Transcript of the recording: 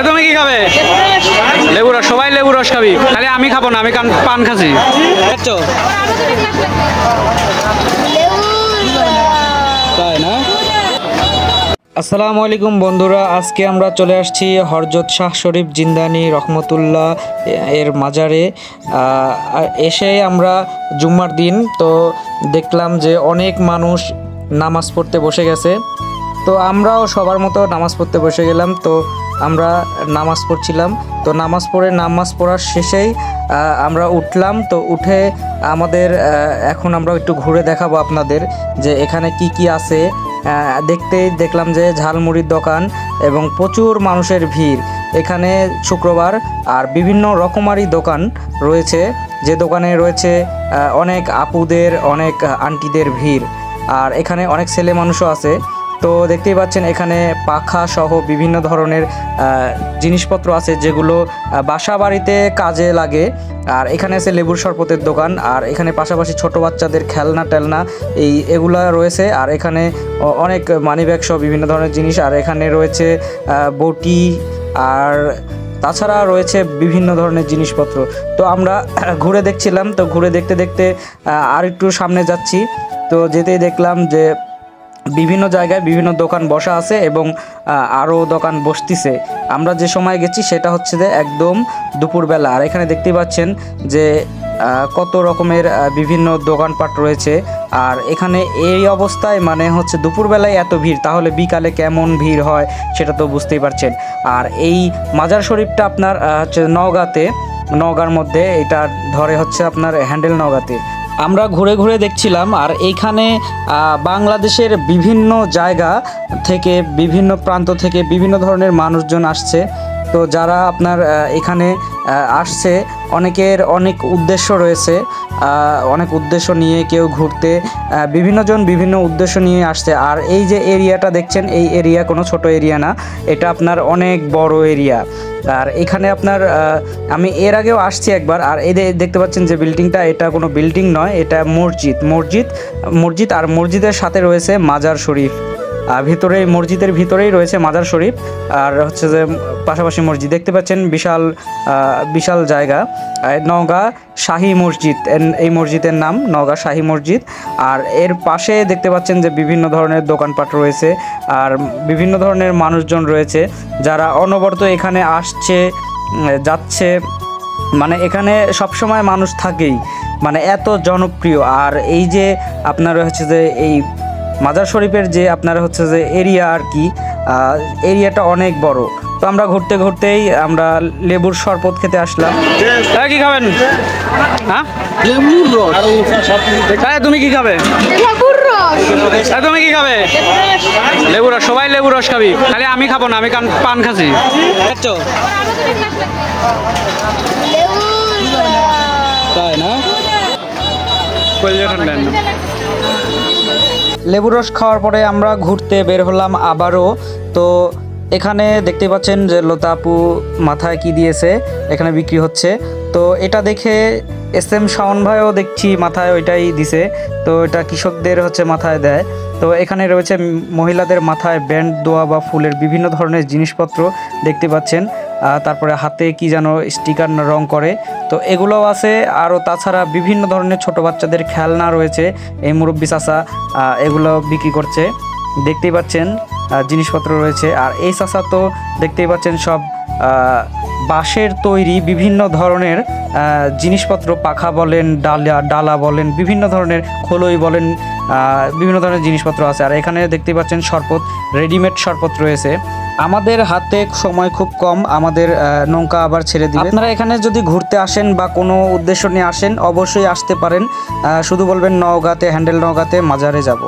তুমি কি খাবে? লেবু রস। সবাই লেবু রস খাবি, খালি আমি খাবো না, আমি পান খাচ্ছি। তাই না? আসসালামু আলাইকুম বন্ধুরা, আজকে আমরা চলে আসছি হযরত শাহ শরীফ জিন্দানি রহমতুল্লাহ এর মাজারে। এসে আমরা জুম্মার দিন তো দেখলাম যে অনেক মানুষ নামাজ পড়তে বসে গেছে, তো আমরাও সবার মতো নামাজ পড়তে বসে গেলাম। তো আমরা নামাজ পড়ছিলাম, তো নামাজ পড়ার শেষেই আমরা উঠলাম। তো উঠে আমাদের এখন আমরা একটু ঘুরে দেখাবো আপনাদের যে এখানে কি কি আছে। দেখলাম যে ঝালমুড়ির দোকান এবং প্রচুর মানুষের ভিড় এখানে শুক্রবার, আর বিভিন্ন রকমারি দোকান রয়েছে, যে দোকানে রয়েছে অনেক আপুদের অনেক আন্টিদের ভিড়, আর এখানে অনেক ছেলে মানুষও আছে। তো দেখতেই পাচ্ছেন এখানে পাখা সহ বিভিন্ন ধরনের জিনিসপত্র আছে যেগুলো বাসা বাড়িতে কাজে লাগে। আর এখানে আছে লেবুর শরবতের দোকান, আর এখানে পাশাপাশি ছোট বাচ্চাদের খেলনা টেলনা এগুলা রয়েছে। আর এখানে অনেক মানিব্যাগ সহ বিভিন্ন ধরনের জিনিস, আর এখানে রয়েছে বটি, আর তাছাড়া রয়েছে বিভিন্ন ধরনের জিনিসপত্র। তো আমরা ঘুরে দেখছিলাম, তো ঘুরে দেখতে দেখতে আর একটু সামনে যাচ্ছি, তো যেতেই দেখলাম যে বিভিন্ন জায়গায় বিভিন্ন দোকান বসা আছে এবং আরও দোকান বসতিছে। আমরা যে সময় গেছি সেটা হচ্ছে যে একদম দুপুরবেলা, আর এখানে দেখতেই পাচ্ছেন যে কত রকমের বিভিন্ন দোকানপাট রয়েছে। আর এখানে এই অবস্থায় মানে হচ্ছে দুপুরবেলায় এত ভিড়, তাহলে বিকালে কেমন ভিড় হয় সেটা তো বুঝতেই পারছেন। আর এই মাজার শরীফটা আপনার হচ্ছে নওগাঁর মধ্যে, এটা ধরে হচ্ছে আপনার হ্যান্ডেল নওগাঁতে। আমরা ঘুরে ঘুরে দেখছিলাম, আর এইখানে বাংলাদেশের বিভিন্ন জায়গা থেকে বিভিন্ন প্রান্ত থেকে বিভিন্ন ধরনের মানুষজন আসছে। তো যারা আপনার এখানে আসছে অনেকের অনেক উদ্দেশ্য রয়েছে, অনেক উদ্দেশ্য নিয়ে কেউ ঘুরতে, বিভিন্নজন বিভিন্ন উদ্দেশ্য নিয়ে আসছে। আর এই যে এরিয়াটা দেখছেন, এই এরিয়া কোনো ছোট এরিয়া না, এটা আপনার অনেক বড় এরিয়া। আর এখানে আপনার আমি এর আগেও আসছি একবার, আর এই দেখতে পাচ্ছেন যে বিল্ডিংটা, এটা কোনো বিল্ডিং নয়, এটা মসজিদ আর মসজিদের সাথে রয়েছে মাজার শরীফ। ভিতরেই মসজিদের ভিতরেই রয়েছে মাজার শরীফ, আর হচ্ছে যে পাশাপাশি মসজিদ দেখতে পাচ্ছেন, বিশাল জায়গা। নওগাঁ শাহী মসজিদ, এই মসজিদের নাম নওগাঁ শাহী মসজিদ। আর এর পাশে দেখতে পাচ্ছেন যে বিভিন্ন ধরনের দোকানপাট রয়েছে, আর বিভিন্ন ধরনের মানুষজন রয়েছে যারা অনবরত এখানে আসছে যাচ্ছে, মানে এখানে সবসময় মানুষ থাকেই, মানে এত জনপ্রিয়। আর এই যে আপনার হচ্ছে যে এই মাজার শরীফের যে আপনার হচ্ছে যে এরিয়া, আর কি এরিয়াটা অনেক বড়। তো আমরা ঘুরতে ঘুরতেই আমরা লেবুর শরবত খেতে আসলাম। কি খাবেন? হ্যাঁ, লেবুর রস। তুমি কি খাবে? তুমি কি খাবে? লেবু রস। সবাই লেবু রস খাবি, খালি আমি খাবো না, আমি পান খাচ্ছি। তাই না? লেবু রস খাওয়ার পরে আমরা ঘুরতে বের হলাম আবারও। তো এখানে দেখতে পাচ্ছেন যে লতা আপু মাথায় কি দিয়েছে, এখানে বিক্রি হচ্ছে। তো এটা দেখে SM শাওন ভাইও দেখছি মাথায় ওইটাই দিছে, তো এটা কৃষকদের হচ্ছে মাথায় দেয়। তো এখানে রয়েছে মহিলাদের মাথায় ব্যান্ড দোয়া বা ফুলের বিভিন্ন ধরনের জিনিসপত্র দেখতে পাচ্ছেন। তারপরে হাতে কি যেন স্টিকার রং করে, তো এগুলোও আছে। আরও তাছাড়া বিভিন্ন ধরনের ছোট বাচ্চাদের খেলনা রয়েছে, এই মুরব্বি চাচা এগুলো বিক্রি করছে, দেখতেই পাচ্ছেন জিনিসপত্র রয়েছে। আর এই চাচা তো দেখতেই পাচ্ছেন সব বাঁশের তৈরি বিভিন্ন ধরনের জিনিসপত্র, পাখা বলেন, ডালা বলেন, বিভিন্ন ধরনের খোলই বলেন, বিভিন্ন ধরনের জিনিসপত্র আছে। আর এখানে দেখতেই পাচ্ছেন শরবত, রেডিমেড শরবত রয়েছে। আমাদের হাতে সময় খুব কম, আমাদের নৌকা আবার ছেড়ে দিবে। আপনারা এখানে যদি ঘুরতে আসেন বা কোনো উদ্দেশ্য নিয়ে আসেন অবশ্যই আসতে পারেন, শুধু বলবেন নওগাঁতে, হ্যান্ডেল নওগাঁতে মাজারে যাব।